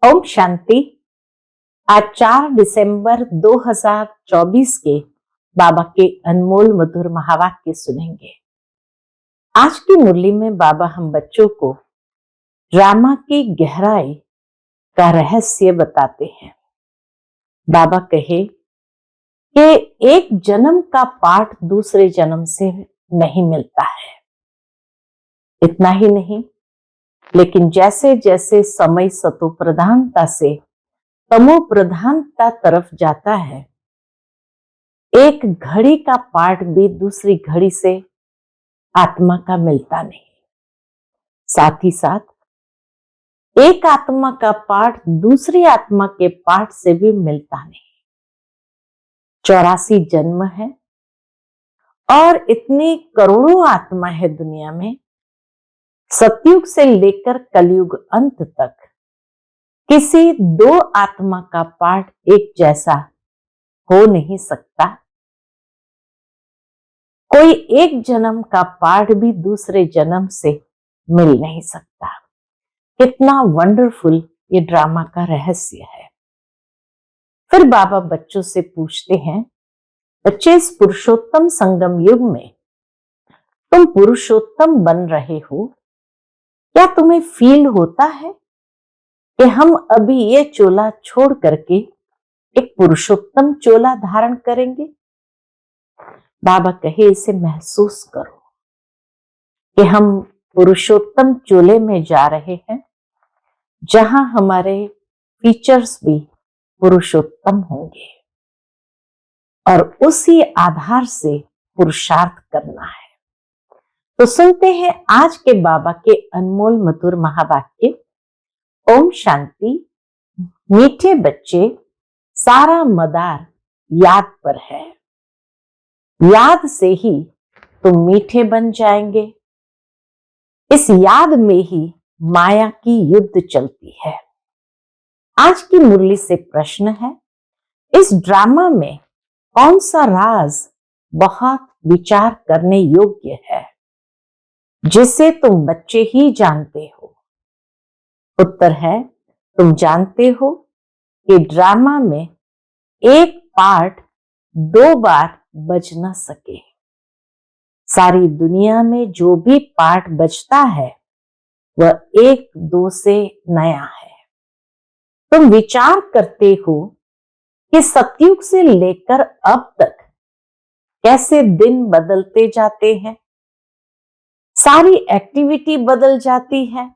ओम शांति। आज 4 दिसंबर 2024 के बाबा के अनमोल मधुर महावाक्य सुनेंगे। आज की मुरली में बाबा हम बच्चों को ड्रामा की गहराई का रहस्य बताते हैं। बाबा कहे कि एक जन्म का पाठ दूसरे जन्म से नहीं मिलता है। इतना ही नहीं, लेकिन जैसे जैसे समय सतो प्रधानता से तमो प्रधानता तरफ जाता है, एक घड़ी का पार्ट भी दूसरी घड़ी से आत्मा का मिलता नहीं। साथ ही साथ एक आत्मा का पार्ट दूसरी आत्मा के पार्ट से भी मिलता नहीं। 84 जन्म है और इतनी करोड़ों आत्मा है दुनिया में। सतयुग से लेकर कलयुग अंत तक किसी दो आत्मा का पार्ट एक जैसा हो नहीं सकता। कोई एक जन्म का पार्ट भी दूसरे जन्म से मिल नहीं सकता। कितना वंडरफुल ये ड्रामा का रहस्य है। फिर बाबा बच्चों से पूछते हैं, बच्चे, इस पुरुषोत्तम संगम युग में तुम पुरुषोत्तम बन रहे हो, क्या तुम्हें फील होता है कि हम अभी ये चोला छोड़ करके एक पुरुषोत्तम चोला धारण करेंगे? बाबा कहे, इसे महसूस करो कि हम पुरुषोत्तम चोले में जा रहे हैं, जहां हमारे फीचर्स भी पुरुषोत्तम होंगे और उसी आधार से पुरुषार्थ करना है। तो सुनते हैं आज के बाबा के अनमोल मधुर महावाक्य। ओम शांति। मीठे बच्चे, सारा मदार याद पर है। याद से ही तुम मीठे बन जाएंगे। इस याद में ही माया की युद्ध चलती है। आज की मुरली से प्रश्न है, इस ड्रामा में कौन सा राज बहुत विचार करने योग्य है, जिसे तुम बच्चे ही जानते हो? उत्तर है, तुम जानते हो कि ड्रामा में एक पार्ट दो बार बज न सके। सारी दुनिया में जो भी पार्ट बजता है वह एक दो से नया है। तुम विचार करते हो कि सतयुग से लेकर अब तक कैसे दिन बदलते जाते हैं, सारी एक्टिविटी बदल जाती है।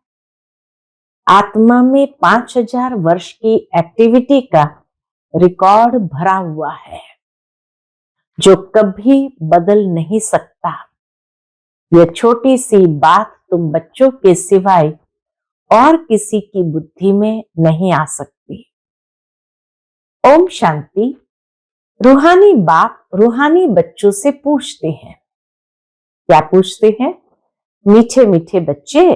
आत्मा में 5000 वर्ष की एक्टिविटी का रिकॉर्ड भरा हुआ है, जो कभी बदल नहीं सकता। यह छोटी सी बात तुम बच्चों के सिवाय और किसी की बुद्धि में नहीं आ सकती। ओम शांति। रूहानी बाप रूहानी बच्चों से पूछते हैं, क्या पूछते हैं? मीठे मीठे बच्चे,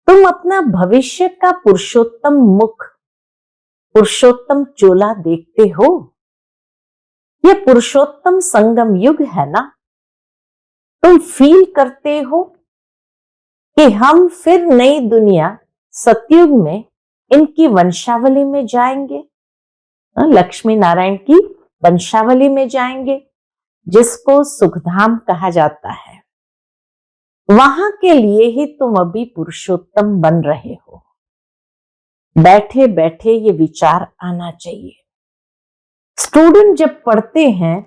तुम अपना भविष्य का पुरुषोत्तम मुख, पुरुषोत्तम चोला देखते हो? यह पुरुषोत्तम संगम युग है ना? तुम फील करते हो कि हम फिर नई दुनिया सतयुग में इनकी वंशावली में जाएंगे, लक्ष्मी नारायण की वंशावली में जाएंगे, जिसको सुखधाम कहा जाता है। वहां के लिए ही तुम अभी पुरुषोत्तम बन रहे हो। बैठे बैठे ये विचार आना चाहिए। स्टूडेंट जब पढ़ते हैं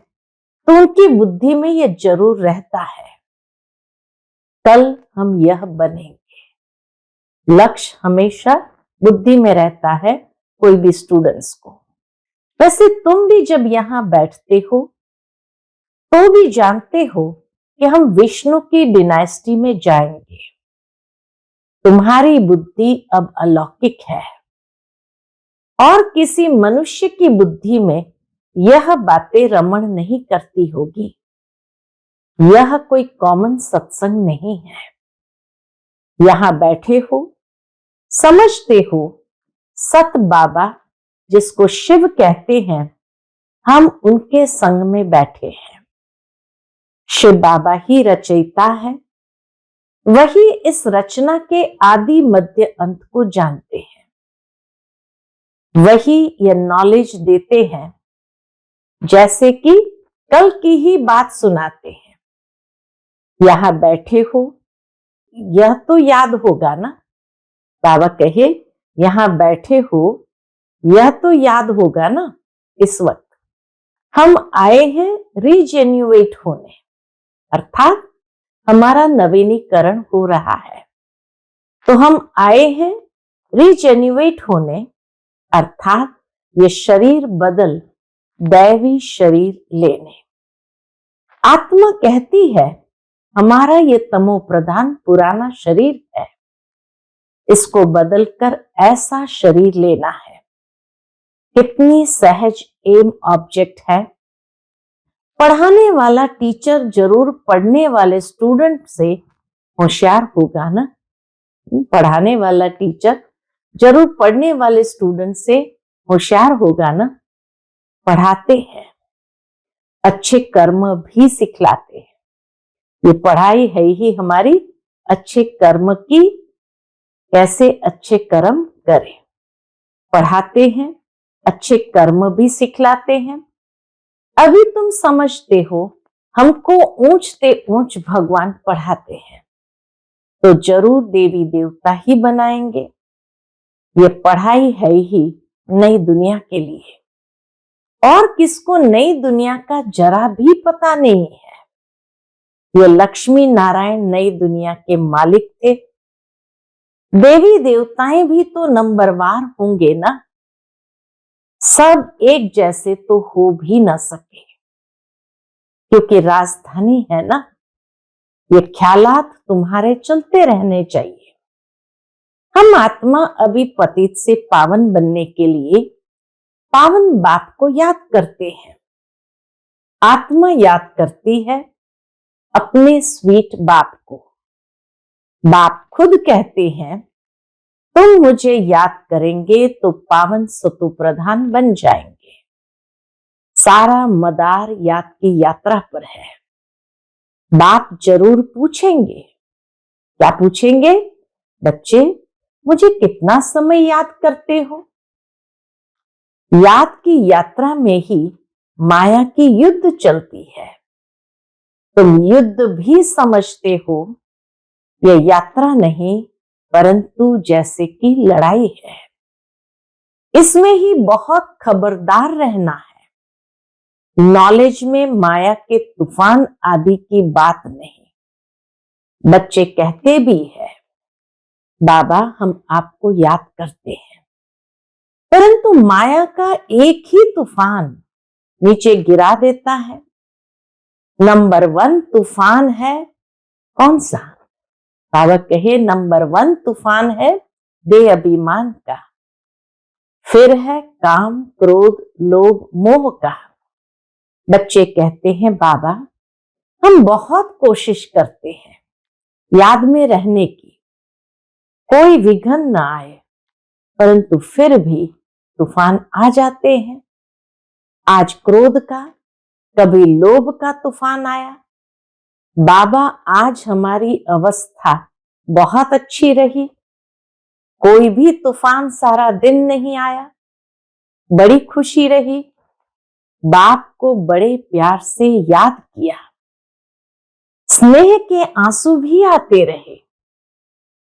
तो उनकी बुद्धि में यह जरूर रहता है, कल हम यह बनेंगे। लक्ष्य हमेशा बुद्धि में रहता है कोई भी स्टूडेंट्स को। वैसे तुम भी जब यहां बैठते हो तो भी जानते हो कि हम विष्णु की डिनाइस्टी में जाएंगे। तुम्हारी बुद्धि अब अलौकिक है और किसी मनुष्य की बुद्धि में यह बातें रमण नहीं करती होगी। यह कोई कॉमन सत्संग नहीं है। यहां बैठे हो, समझते हो, सत बाबा जिसको शिव कहते हैं, हम उनके संग में बैठे हैं। शिव बाबा ही रचयिता है, वही इस रचना के आदि मध्य अंत को जानते हैं। वही ये नॉलेज देते हैं, जैसे कि कल की ही बात सुनाते हैं। यहां बैठे हो, यह तो याद होगा ना। बाबा कहे, यहां बैठे हो, यह तो याद होगा ना। इस वक्त हम आए हैं रीजेन्युएट होने, अर्थात हमारा नवीनीकरण हो रहा है। तो हम आए हैं रीजेन्युएट होने, अर्थात ये शरीर बदल दैवी शरीर लेने। आत्मा कहती है, हमारा ये तमो प्रधान पुराना शरीर है, इसको बदलकर ऐसा शरीर लेना है। कितनी सहज एम ऑब्जेक्ट है। पढ़ाने वाला टीचर जरूर पढ़ने वाले स्टूडेंट से होशियार होगा ना। पढ़ाने वाला टीचर जरूर पढ़ने वाले स्टूडेंट से होशियार होगा ना। पढ़ाते हैं, अच्छे कर्म भी सिखलाते हैं। ये पढ़ाई है ही हमारी अच्छे कर्म की, कैसे अच्छे कर्म करें। पढ़ाते हैं, अच्छे कर्म भी सिखलाते हैं। अभी तुम समझते हो हमको ऊंचते ऊंच भगवान पढ़ाते हैं, तो जरूर देवी देवता ही बनाएंगे। ये पढ़ाई है ही नई दुनिया के लिए, और किसको नई दुनिया का जरा भी पता नहीं है। ये लक्ष्मी नारायण नई दुनिया के मालिक थे। देवी देवताएं भी तो नंबरवार होंगे ना। सब एक जैसे तो हो भी ना सके, क्योंकि राजधानी है ना। ये ख्यालात तुम्हारे चलते रहने चाहिए। हम आत्मा अभी पतित से पावन बनने के लिए पावन बाप को याद करते हैं। आत्मा याद करती है अपने स्वीट बाप को। बाप खुद कहते हैं, तुम मुझे याद करेंगे तो पावन सतु प्रधान बन जाएंगे। सारा मदार याद की यात्रा पर है। बाप जरूर पूछेंगे। क्या पूछेंगे? बच्चे, मुझे कितना समय याद करते हो? याद की यात्रा में ही माया की युद्ध चलती है। तुम युद्ध भी समझते हो, यह यात्रा नहीं परंतु जैसे कि लड़ाई है। इसमें ही बहुत खबरदार रहना है। नॉलेज में माया के तूफान आदि की बात नहीं। बच्चे कहते भी है, बाबा हम आपको याद करते हैं, परंतु माया का एक ही तूफान नीचे गिरा देता है। नंबर 1 तूफान है कौन सा? बाबा कहे, नंबर 1 तूफान है देह अभिमान का। फिर है काम, क्रोध, लोभ, मोह का। बच्चे कहते हैं, बाबा हम बहुत कोशिश करते हैं याद में रहने की, कोई विघ्न न आए, परंतु फिर भी तूफान आ जाते हैं। आज क्रोध का, कभी लोभ का तूफान आया। बाबा आज हमारी अवस्था बहुत अच्छी रही, कोई भी तूफान सारा दिन नहीं आया, बड़ी खुशी रही। बाप को बड़े प्यार से याद किया, स्नेह के आंसू भी आते रहे।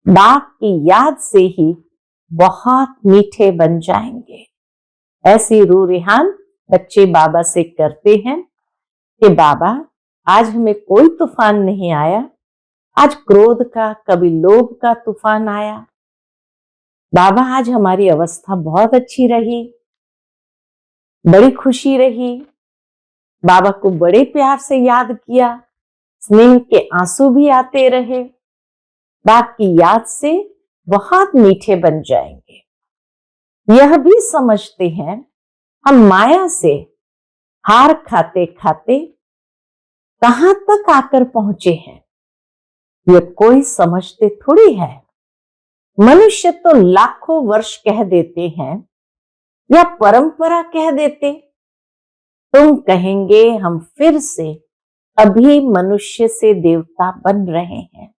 बाप की याद से ही बहुत मीठे बन जाएंगे। ऐसी रू रिहान बच्चे बाबा से करते हैं कि बाबा आज हमें कोई तूफान नहीं आया, आज क्रोध का, कभी लोभ का तूफान आया। बाबा आज हमारी अवस्था बहुत अच्छी रही, बड़ी खुशी रही। बाबा को बड़े प्यार से याद किया, स्नेह के आंसू भी आते रहे। बाप की याद से बहुत मीठे बन जाएंगे। यह भी समझते हैं हम माया से हार खाते खाते कहां तक आकर पहुंचे हैं, यह कोई समझते थोड़ी है। मनुष्य तो लाखों वर्ष कह देते हैं या परंपरा कह देते, तुम कहेंगे हम फिर से अभी मनुष्य से देवता बन रहे हैं।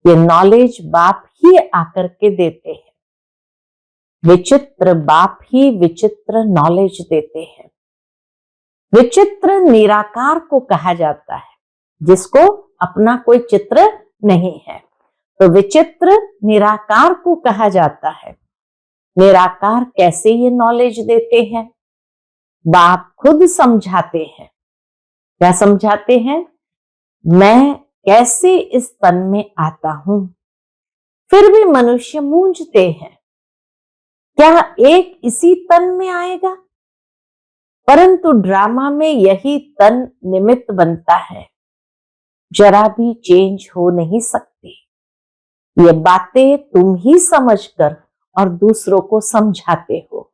ये नॉलेज बाप ही आकर के देते हैं। विचित्र बाप ही विचित्र नॉलेज देते हैं। विचित्र निराकार को कहा जाता है, जिसको अपना कोई चित्र नहीं है, तो विचित्र निराकार को कहा जाता है। निराकार कैसे ये नॉलेज देते हैं? बाप खुद समझाते हैं। क्या समझाते हैं? मैं कैसे इस तन में आता हूं। फिर भी मनुष्य मूंझते हैं, क्या एक इसी तन में आएगा? परंतु ड्रामा में यही तन निमित्त बनता है, जरा भी चेंज हो नहीं सकती। ये बातें तुम ही समझकर और दूसरों को समझाते हो।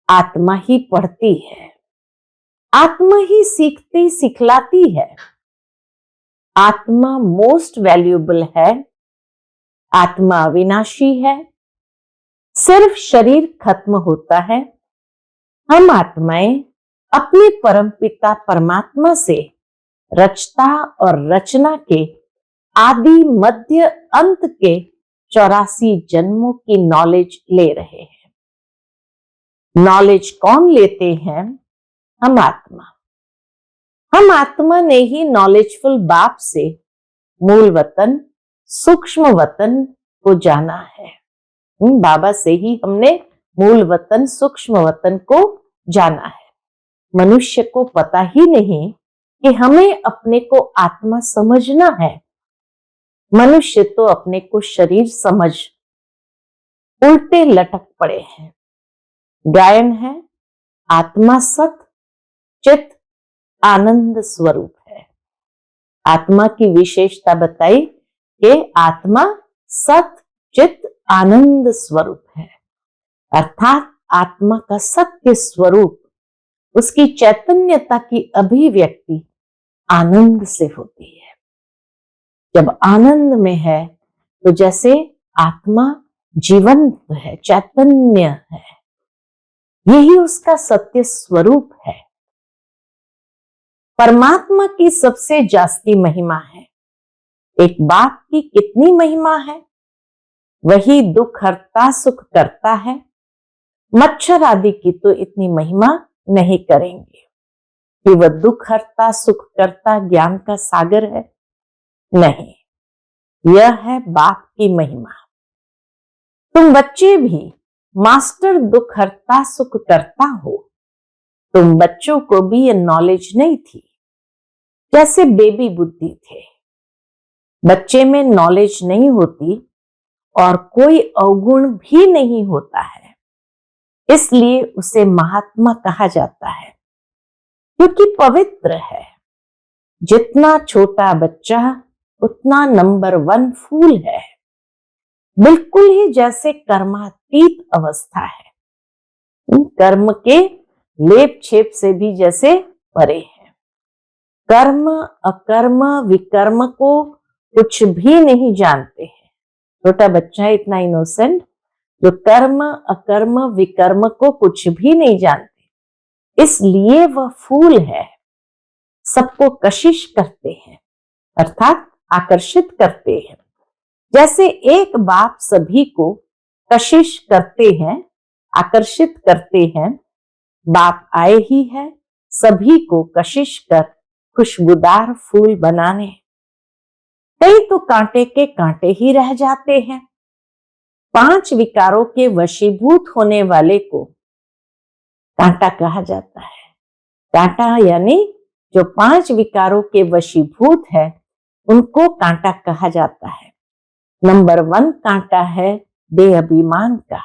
आत्मा ही पढ़ती है, आत्मा ही सीखती सिखलाती है। आत्मा मोस्ट वैल्यूएबल है। आत्मा अविनाशी है। सिर्फ शरीर खत्म होता है। हम आत्माएं अपने परमपिता परमात्मा से रचता और रचना के आदि मध्य अंत के 84 जन्मों की नॉलेज ले रहे हैं। नॉलेज कौन लेते हैं? हम आत्मा। हम आत्मा ने ही नॉलेजफुल बाप से मूल वतन सूक्ष्म वतन को जाना है। बाबा से ही हमने मूल वतन सूक्ष्म वतन को जाना है। मनुष्य को पता ही नहीं कि हमें अपने को आत्मा समझना है। मनुष्य तो अपने को शरीर समझ उल्टे लटक पड़े हैं। गायन है, आत्मा सत चित आनंद स्वरूप है। आत्मा की विशेषता बताई कि आत्मा सत चित आनंद स्वरूप है, अर्थात आत्मा का सत्य स्वरूप, उसकी चैतन्यता की अभिव्यक्ति आनंद से होती है। जब आनंद में है तो जैसे आत्मा जीवंत है, चैतन्य है, यही उसका सत्य स्वरूप है। परमात्मा की सबसे जास्ती महिमा है। एक बाप की कितनी महिमा है? वही दुख हरता सुख करता है। मच्छर आदि की तो इतनी महिमा नहीं करेंगे कि वह दुख हरता सुख करता ज्ञान का सागर है। नहीं, यह है बाप की महिमा। तुम बच्चे भी मास्टर दुख हरता सुख करता हो। तुम बच्चों को भी ये नॉलेज नहीं थी। जैसे बेबी बुद्धि थे, बच्चे में नॉलेज नहीं होती और कोई अवगुण भी नहीं होता है, इसलिए उसे महात्मा कहा जाता है, क्योंकि पवित्र है। जितना छोटा बच्चा उतना नंबर 1 फूल है। बिल्कुल ही जैसे कर्मातीत अवस्था है, कर्म के लेप छेप से भी जैसे परे है। कर्म अकर्म विकर्म को कुछ भी नहीं जानते हैं। छोटा बच्चा इतना इनोसेंट जो कर्म अकर्म विकर्म को कुछ भी नहीं जानते, इसलिए वह फूल है। सबको कशिश करते हैं, अर्थात आकर्षित करते हैं। जैसे एक बाप सभी को कशिश करते हैं, आकर्षित करते हैं, बाप आए ही है सभी को कशिश कर खुशबूदार फूल बनाने। कई तो कांटे के कांटे ही रह जाते हैं। 5 विकारों के वशीभूत होने वाले को कांटा कहा जाता है। कांटा यानी जो 5 विकारों के वशीभूत है उनको कांटा कहा जाता है। नंबर 1 कांटा है देह अभिमान का,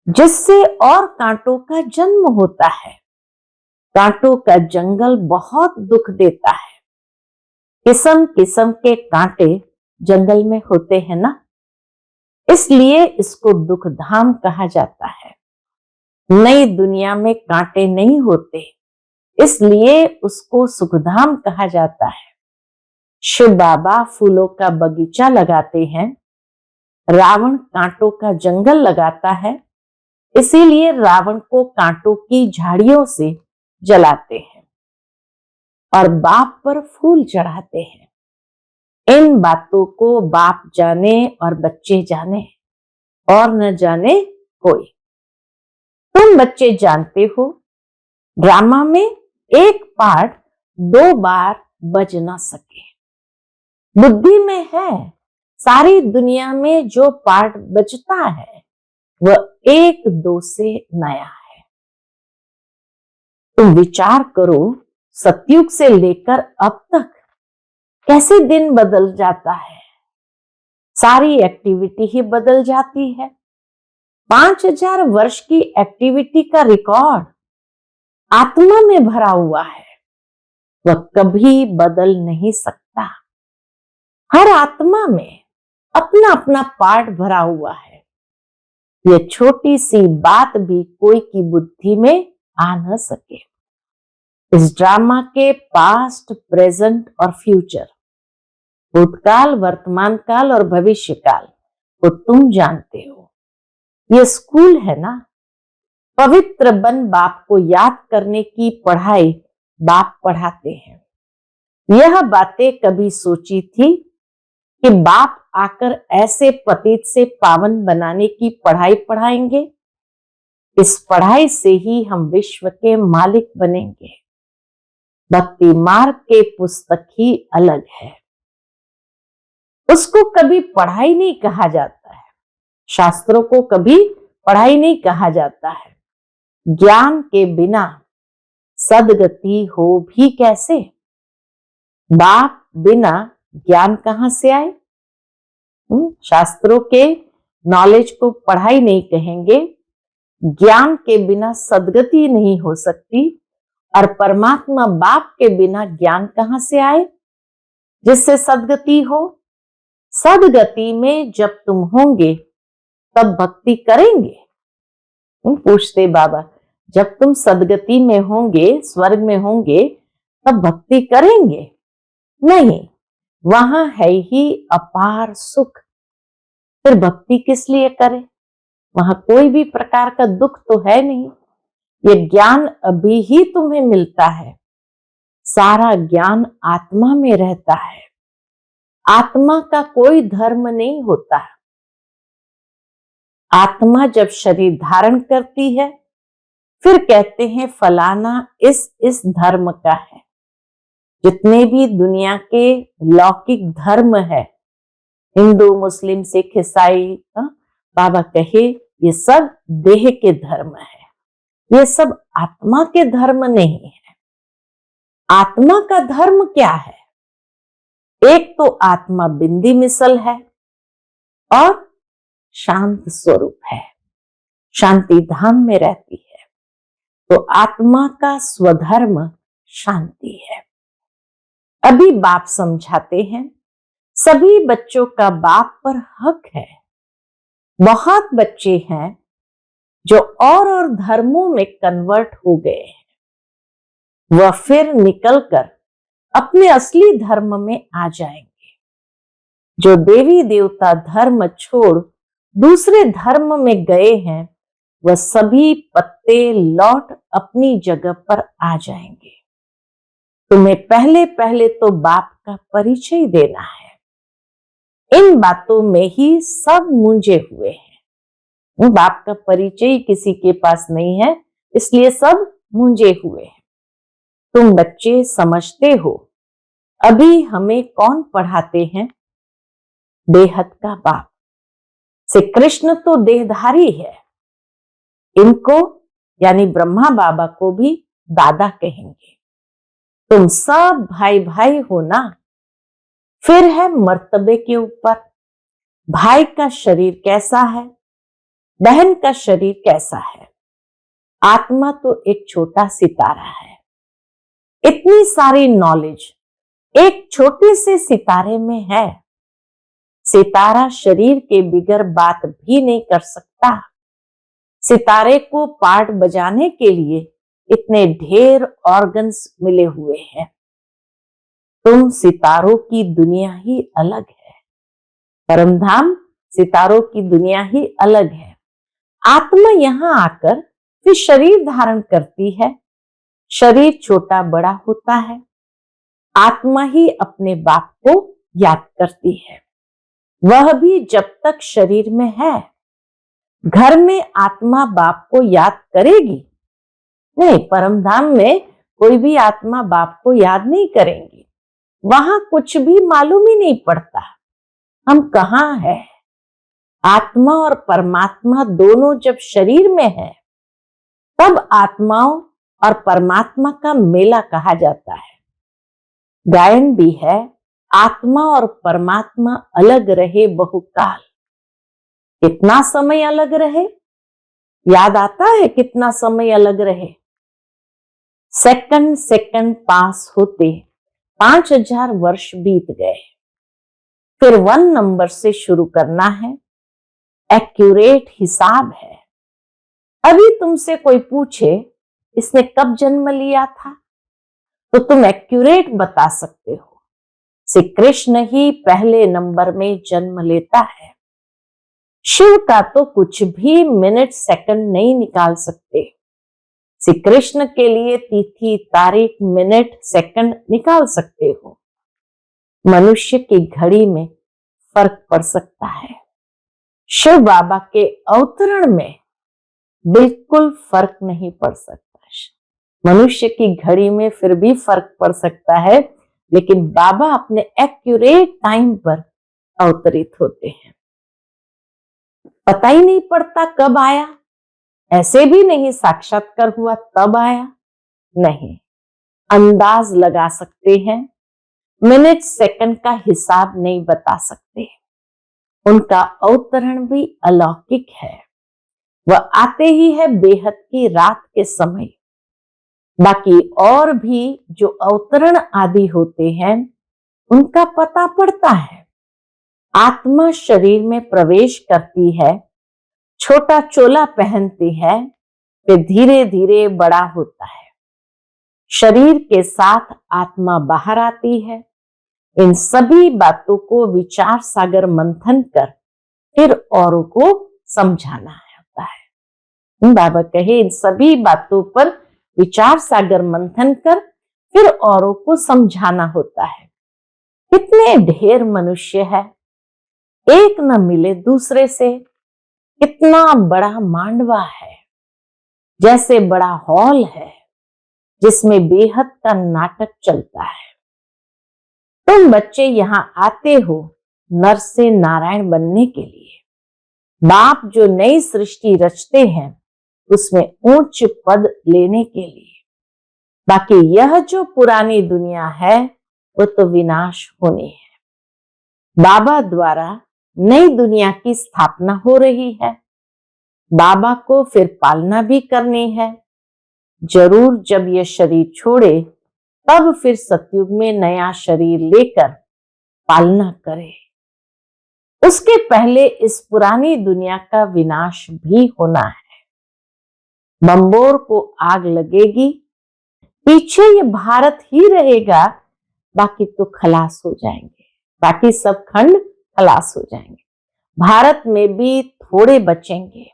जिससे और कांटों का जन्म होता है। कांटों का जंगल बहुत दुख देता है। किस्म किस्म के कांटे जंगल में होते हैं ना, इसलिए इसको दुख धाम कहा जाता है। नई दुनिया में कांटे नहीं होते, इसलिए उसको सुखधाम कहा जाता है। शिव बाबा फूलों का बगीचा लगाते हैं, रावण कांटों का जंगल लगाता है, इसीलिए रावण को कांटों की झाड़ियों से जलाते हैं और बाप पर फूल चढ़ाते हैं। इन बातों को बाप जाने और बच्चे जाने और न जाने कोई। तुम बच्चे जानते हो, ड्रामा में एक पार्ट 2 बार बज ना सके। बुद्धि में है, सारी दुनिया में जो पार्ट बजता है वह 1-2 से नया है। तुम विचार करो, सतयुग से लेकर अब तक कैसे दिन बदल जाता है, सारी एक्टिविटी ही बदल जाती है। 5000 वर्ष की एक्टिविटी का रिकॉर्ड आत्मा में भरा हुआ है, वह कभी बदल नहीं सकता। हर आत्मा में अपना अपना पार्ट भरा हुआ है। यह छोटी सी बात भी कोई की बुद्धि में आ न सके। इस ड्रामा के पास्ट, प्रेजेंट और फ्यूचर, भूतकाल, वर्तमान काल और भविष्य काल को तुम जानते हो। यह स्कूल है ना। पवित्र बन बाप को याद करने की पढ़ाई बाप पढ़ाते हैं। यह बातें कभी सोची थी कि बाप आकर ऐसे पतित से पावन बनाने की पढ़ाई पढ़ाएंगे? इस पढ़ाई से ही हम विश्व के मालिक बनेंगे। भक्ति मार्ग के पुस्तक ही अलग है, उसको कभी पढ़ाई नहीं कहा जाता है। शास्त्रों को कभी पढ़ाई नहीं कहा जाता है। ज्ञान के बिना सदगति हो भी कैसे? बाप बिना ज्ञान कहां से आए? शास्त्रों के नॉलेज को पढ़ाई नहीं कहेंगे। ज्ञान के बिना सदगति नहीं हो सकती, और परमात्मा बाप के बिना ज्ञान कहां से आए जिससे सदगति हो? सदगति में जब तुम होंगे तब भक्ति करेंगे। पूछते बाबा, जब तुम सदगति में होंगे, स्वर्ग में होंगे, तब भक्ति करेंगे? नहीं, वहां है ही अपार सुख, फिर भक्ति किस लिए करें? वहां कोई भी प्रकार का दुख तो है नहीं। ये ज्ञान अभी ही तुम्हें मिलता है। सारा ज्ञान आत्मा में रहता है। आत्मा का कोई धर्म नहीं होता। आत्मा जब शरीर धारण करती है, फिर कहते हैं फलाना इस धर्म का है। जितने भी दुनिया के लौकिक धर्म है, हिंदू, मुस्लिम, सिख, ईसाई, बाबा कहे ये सब देह के धर्म है, ये सब आत्मा के धर्म नहीं है। आत्मा का धर्म क्या है? एक तो आत्मा बिंदी मिसल है और शांत स्वरूप है, शांति धाम में रहती है। तो आत्मा का स्वधर्म शांति है। अभी बाप समझाते हैं, सभी बच्चों का बाप पर हक है। बहुत बच्चे हैं जो और धर्मों में कन्वर्ट हो गए हैं, वह फिर निकलकर अपने असली धर्म में आ जाएंगे। जो देवी देवता धर्म छोड़ दूसरे धर्म में गए हैं, वह सभी पत्ते लौट अपनी जगह पर आ जाएंगे। तुम्हें पहले पहले तो बाप का परिचय देना है। इन बातों में ही सब मूंझे हुए हैं। बाप का परिचय किसी के पास नहीं है, इसलिए सब मूंझे हुए हैं। तुम बच्चे समझते हो, अभी हमें कौन पढ़ाते हैं? बेहद का बाप। श्री कृष्ण तो देहधारी है, इनको यानी ब्रह्मा बाबा को भी दादा कहेंगे। तुम सब भाई भाई हो ना। फिर है मर्तबे के ऊपर, भाई का शरीर कैसा है, बहन का शरीर कैसा है। आत्मा तो एक छोटा सितारा है। इतनी सारी नॉलेज एक छोटे से सितारे में है। सितारा शरीर के बिगर बात भी नहीं कर सकता। सितारे को पार्ट बजाने के लिए इतने ढेर ऑर्गन्स मिले हुए हैं। तुम सितारों की दुनिया ही अलग है। परमधाम सितारों की दुनिया ही अलग है। आत्मा यहां आकर फिर शरीर धारण करती है। शरीर छोटा बड़ा होता है। आत्मा ही अपने बाप को याद करती है, वह भी जब तक शरीर में है। घर में आत्मा बाप को याद करेगी? नहीं, परम धाम में कोई भी आत्मा बाप को याद नहीं करेंगी। वहां कुछ भी मालूम ही नहीं पड़ता हम कहाँ हैं। आत्मा और परमात्मा दोनों जब शरीर में है तब आत्माओं और परमात्मा का मेला कहा जाता है। गायन भी है, आत्मा और परमात्मा अलग रहे बहुकाल। कितना समय अलग रहे? याद आता है कितना समय अलग रहे? सेकंड सेकंड पास होते 5000 वर्ष बीत गए। फिर 1 नंबर से शुरू करना है। एक्यूरेट हिसाब है। अभी तुमसे कोई पूछे इसने कब जन्म लिया था तो तुम एक्यूरेट बता सकते हो। श्री कृष्ण ही पहले नंबर में जन्म लेता है। शिव का तो कुछ भी मिनट सेकंड नहीं निकाल सकते। श्री कृष्ण के लिए तिथि तारीख मिनट सेकंड निकाल सकते हो। मनुष्य की घड़ी में फर्क पड़ सकता है। शिव बाबा के अवतरण में बिल्कुल फर्क नहीं पड़ सकता। मनुष्य की घड़ी में फिर भी फर्क पड़ सकता है, लेकिन बाबा अपने एक्यूरेट टाइम पर अवतरित होते हैं। पता ही नहीं पड़ता कब आया। ऐसे भी नहीं साक्षात्कार हुआ तब आया, नहीं, अंदाज लगा सकते हैं। मिनट सेकंड का हिसाब नहीं बता सकते। उनका अवतरण भी अलौकिक है। वह आते ही है बेहद की रात के समय। बाकी और भी जो अवतरण आदि होते हैं उनका पता पड़ता है। आत्मा शरीर में प्रवेश करती है, छोटा चोला पहनती है, फिर धीरे धीरे बड़ा होता है। शरीर के साथ आत्मा बाहर आती है। इन सभी बातों को विचार सागर मंथन कर फिर औरों को समझाना होता है। बाबा कहे इन सभी बातों पर विचार सागर मंथन कर फिर औरों को समझाना होता है। कितने ढेर मनुष्य है, एक न मिले दूसरे से। कितना बड़ा मांडवा है, जैसे बड़ा हॉल है जिसमें बेहद का नाटक चलता है। तुम बच्चे यहाँ आते हो नर से नारायण बनने के लिए। बाप जो नई सृष्टि रचते हैं उसमें ऊंच पद लेने के लिए। बाकी यह जो पुरानी दुनिया है वो तो विनाश होनी है। बाबा द्वारा नई दुनिया की स्थापना हो रही है। बाबा को फिर पालना भी करनी है। जरूर जब यह शरीर छोड़े तब फिर सतयुग में नया शरीर लेकर पालना करे। उसके पहले इस पुरानी दुनिया का विनाश भी होना है। बंबोर को आग लगेगी, पीछे ये भारत ही रहेगा, बाकी तो खलास हो जाएंगे। बाकी सब खंड खलास हो जाएंगे। भारत में भी थोड़े बचेंगे।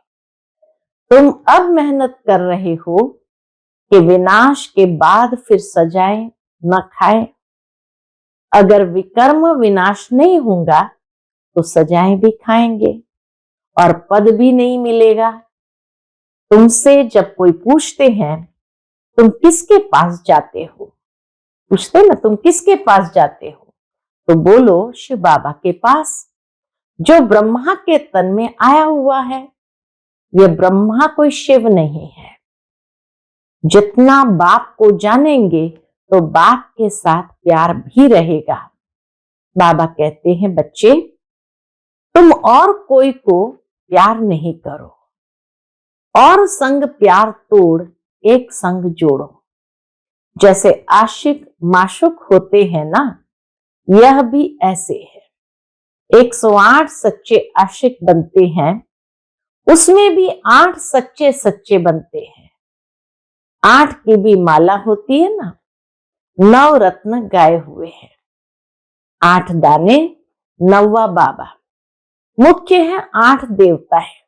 तुम अब मेहनत कर रहे हो कि विनाश के बाद फिर सजाएं न खाएं। अगर विकर्म विनाश नहीं होगा तो सजाएं भी खाएंगे और पद भी नहीं मिलेगा। तुमसे जब कोई पूछते हैं तुम किसके पास जाते हो, पूछते ना तुम किसके पास जाते हो, तो बोलो शिव बाबा के पास जो ब्रह्मा के तन में आया हुआ है। यह ब्रह्मा कोई शिव नहीं है। जितना बाप को जानेंगे तो बाप के साथ प्यार भी रहेगा। बाबा कहते हैं बच्चे तुम और कोई को प्यार नहीं करो, और संग प्यार तोड़ एक संग जोड़ो। जैसे आशिक माशुक होते हैं ना, यह भी ऐसे है। 108 सच्चे आशिक बनते हैं, उसमें भी 8 सच्चे सच्चे बनते हैं। 8 की भी माला होती है ना, 9 रत्न गाए हुए हैं। 8 दाने, 9वां बाबा। मुख्य है 8 देवता है।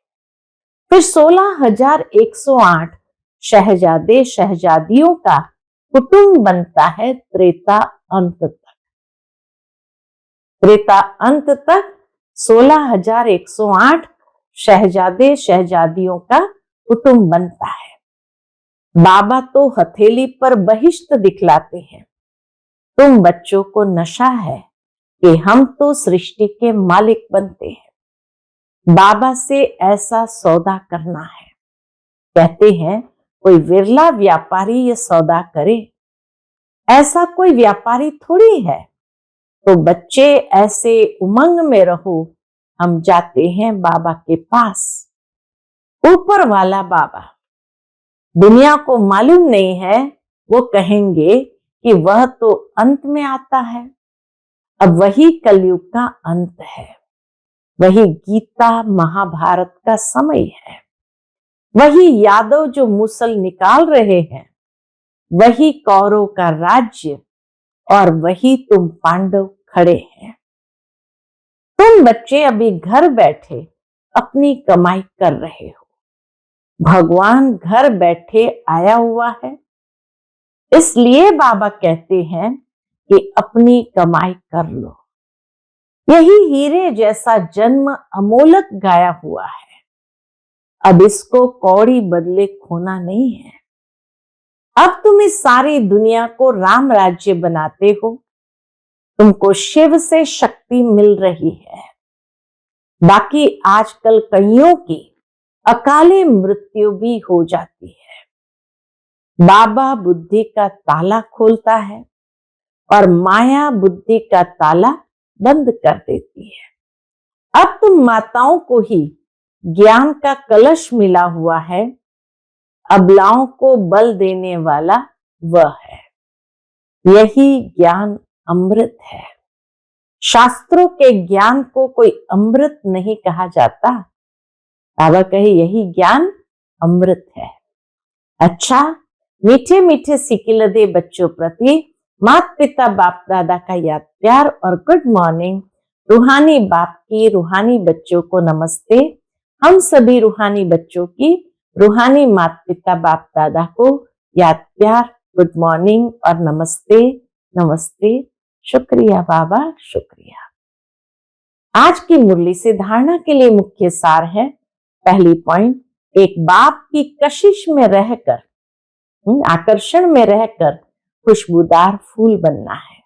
फिर 16,108 शहजादे शहजादियों का कुटुंब बनता है त्रेता अंत तक। त्रेता अंत तक 16,108 शहजादे शहजादियों का कुटुंब बनता है। बाबा तो हथेली पर बहिश्त दिखलाते हैं, तुम बच्चों को नशा है कि हम तो सृष्टि के मालिक बनते हैं। बाबा से ऐसा सौदा करना है। कहते हैं कोई विरला व्यापारी ये सौदा करे, ऐसा कोई व्यापारी थोड़ी है। तो बच्चे ऐसे उमंग में रहो, हम जाते हैं बाबा के पास। ऊपर वाला बाबा, दुनिया को मालूम नहीं है, वो कहेंगे कि वह तो अंत में आता है। अब वही कलयुग का अंत है, वही गीता महाभारत का समय है, वही यादव जो मुसल निकाल रहे हैं, वही कौरव का राज्य, और वही तुम पांडव खड़े हैं। तुम बच्चे अभी घर बैठे अपनी कमाई कर रहे हो, भगवान घर बैठे आया हुआ है। इसलिए बाबा कहते हैं कि अपनी कमाई कर लो। यही हीरे जैसा जन्म अमोलक गाया हुआ है, अब इसको कौड़ी बदले खोना नहीं है। अब तुम इस सारी दुनिया को राम राज्य बनाते हो, तुमको शिव से शक्ति मिल रही है। बाकी आजकल कईयों की अकाले मृत्यु भी हो जाती है। बाबा बुद्धि का ताला खोलता है और माया बुद्धि का ताला बंद कर देती है। अब तुम माताओं को ही ज्ञान का कलश मिला हुआ है, अबलाओं को बल देने वाला वह है। यही ज्ञान अमृत है। शास्त्रों के ज्ञान को कोई अमृत नहीं कहा जाता। बाबा कहे यही ज्ञान अमृत है। अच्छा, मीठे मीठे सिकिलदे बच्चों प्रति माता पिता बाप दादा का याद प्यार और गुड मॉर्निंग। रूहानी बाप की रूहानी बच्चों को नमस्ते। हम सभी रूहानी बच्चों की रूहानी माता पिता बाप दादा को याद प्यार, गुड मॉर्निंग और नमस्ते नमस्ते। शुक्रिया बाबा, शुक्रिया। आज की मुरली से धारणा के लिए मुख्य सार है। पहली पॉइंट, एक बाप की कशिश में रहकर, आकर्षण में रहकर खुशबूदार फूल बनना है।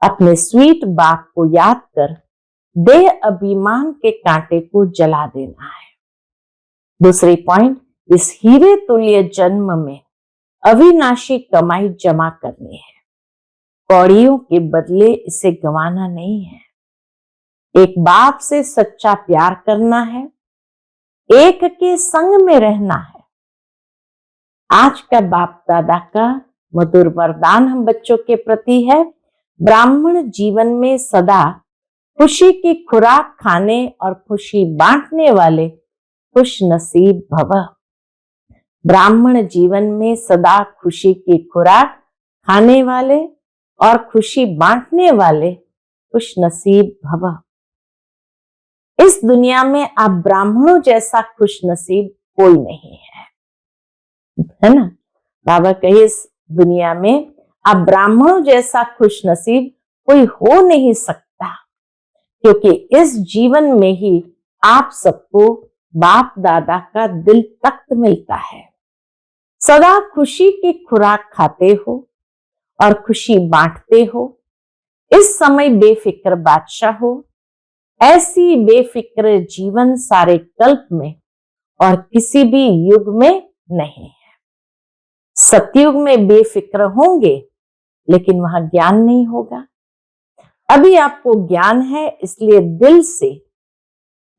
अपने स्वीट बाप को याद कर देह अभिमान के कांटे को जला देना है। दूसरी पॉइंट, इस हीरे तुल्य जन्म में अविनाशी कमाई जमा करनी है, कौड़ियों के बदले इसे गंवाना नहीं है। एक बाप से सच्चा प्यार करना है, एक के संग में रहना है। आज का बाप दादा का मधुर वरदान हम बच्चों के प्रति है, ब्राह्मण जीवन में सदा खुशी की खुराक खाने और खुशी बांटने वाले खुश नसीब भव। ब्राह्मण जीवन में सदा खुशी की खुराक खाने वाले और खुशी बांटने वाले खुश नसीब भव। इस दुनिया में आप ब्राह्मणों जैसा खुश नसीब कोई नहीं है ना। बाबा कहे इस दुनिया में आप ब्राह्मणों जैसा खुश नसीब कोई हो नहीं सकता, क्योंकि इस जीवन में ही आप सबको बाप दादा का दिल तख्त मिलता है। सदा खुशी की खुराक खाते हो और खुशी बांटते हो। इस समय बेफिक्र बादशाह हो। ऐसी बेफिक्र जीवन सारे कल्प में और किसी भी युग में नहीं है। सतयुग में बेफिक्र होंगे, लेकिन वहां ज्ञान नहीं होगा। अभी आपको ज्ञान है, इसलिए दिल से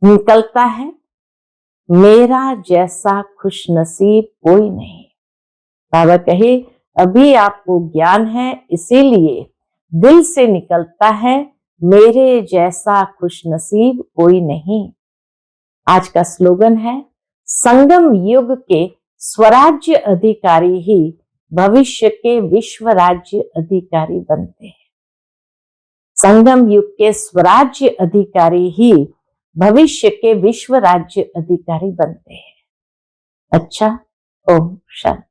निकलता है मेरा जैसा खुश नसीब कोई नहीं। बाबा कहे अभी आपको ज्ञान है, इसीलिए दिल से निकलता है मेरे जैसा खुश नसीब कोई नहीं। आज का स्लोगन है, संगम युग के स्वराज्य अधिकारी ही भविष्य के विश्व राज्य अधिकारी बनते हैं। संगम युग के स्वराज्य अधिकारी ही भविष्य के विश्व राज्य अधिकारी बनते हैं। अच्छा, ओम शांति।